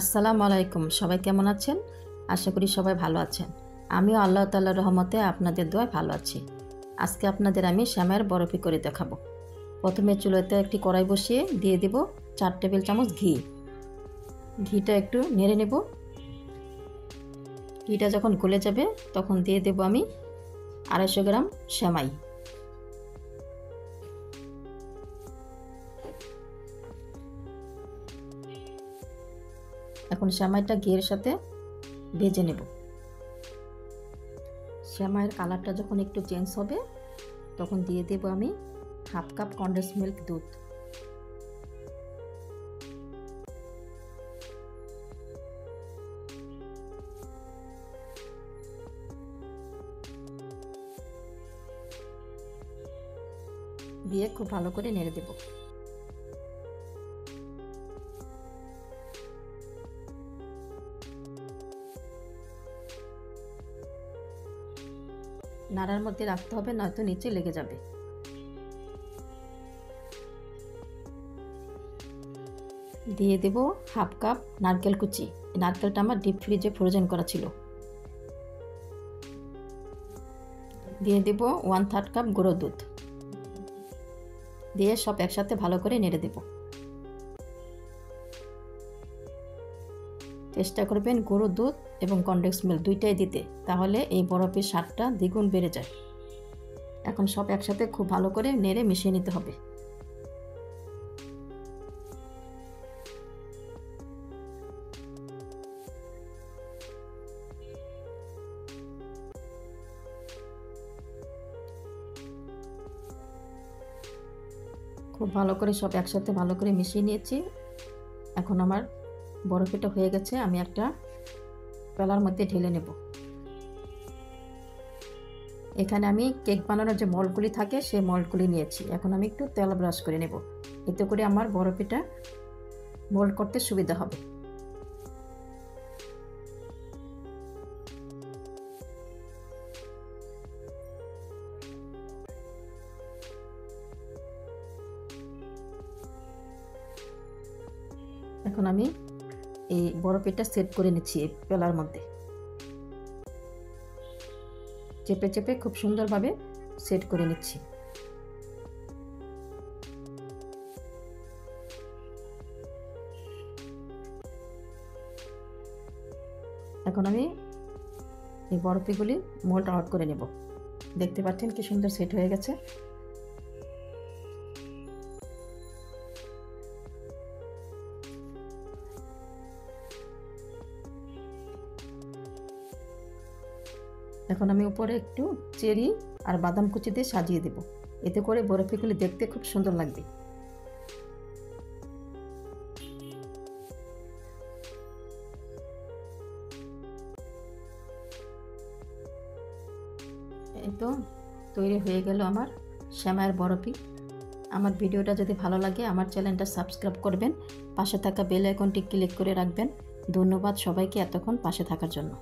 আসসালামু আলাইকুম। সবাই কেমন আছেন? আশা করি সবাই ভালো আছেন। আমিও আল্লাহ তাআলার রহমতে আপনাদের দোয়ায় ভালো আছি। আজকে আপনাদের আমি সেমাইয়ের বরফি করে দেখাবো। প্রথমে চুলাতে একটি কড়াই বসিয়ে দিয়ে দেব 4 টেবিল চামচ ঘি। ঘিটা একটু নেড়ে নেব। ঘিটা যখন গলে যাবে তখন দিয়ে দেব আমি 250 গ্রাম সেমাই। এখন সেমাইটা ঘিয়ের সাথে ভেজে নেব। সেমাইয়ের কালারটা যখন একটু চেঞ্জ হবে তখন দিয়ে দেব আমি হাফ কাপ কনডেন্স মিল্ক দুধ। দিয়ে খুব ভালো করে নেড়ে দেব। নাড়ার মধ্যে রাখতে হবে, নয়তো নিচে লেগে যাবে। দিয়ে দেব হাফ কাপ নারকেল কুচি। নারকেলটা আমার ডিপ ফ্রিজে ফ্রোজেন করা ছিল। দিয়ে দেব 1/3 কাপ গুঁড়ো দুধ। দিয়ে সব একসাথে ভালো করে নেড়ে দেব। চেষ্টা করবেন গুঁড়ো দুধ এবং কনডেন্স মিল্ক দুইটাই দিতে, তাহলে এই বরফের স্বাদটা দ্বিগুণ বেড়ে যায়। এখন সব একসাথে খুব ভালো করে নেড়ে মিশিয়ে নিতে হবে। খুব ভালো করে সব একসাথে ভালো করে মিশিয়ে নিয়েছি। এখন আমার বরফিটা হয়ে গেছে। আমি একটা পেলার মধ্যে ঢেলে নেব। এখানে আমি কেক বানানোর যে মল্ডগুলি থাকে সেই মল্ডগুলি নিয়েছি। এখন আমি একটু তেল ব্রাশ করে নেব, এতে করে আমার বরফিটা মোল্ড করতে সুবিধা হবে। এখন আমি এই বরফিটা সেট করে নিচ্ছি এই পেলার মধ্যে। চেপে চেপে খুব সুন্দরভাবে সেট করে নিচ্ছি। এখন আমি এই বরফিগুলি মোল্ড আউট করে নেব। দেখতে পাচ্ছেন কি সুন্দর সেট হয়ে গেছে। এখন আমি উপরে একটু চেরি আর বাদাম কুচি দিয়ে সাজিয়ে দেব, এতে করে বরফিগুলি দেখতে খুব সুন্দর লাগবে। এই তো তৈরি হয়ে গেল আমার সেমাইয়ের বরফি। আমার ভিডিওটা যদি ভালো লাগে আমার চ্যানেলটা সাবস্ক্রাইব করবেন, পাশে থাকা বেল আইকনটি ক্লিক করে রাখবেন। ধন্যবাদ সবাইকে এতক্ষণ পাশে থাকার জন্য।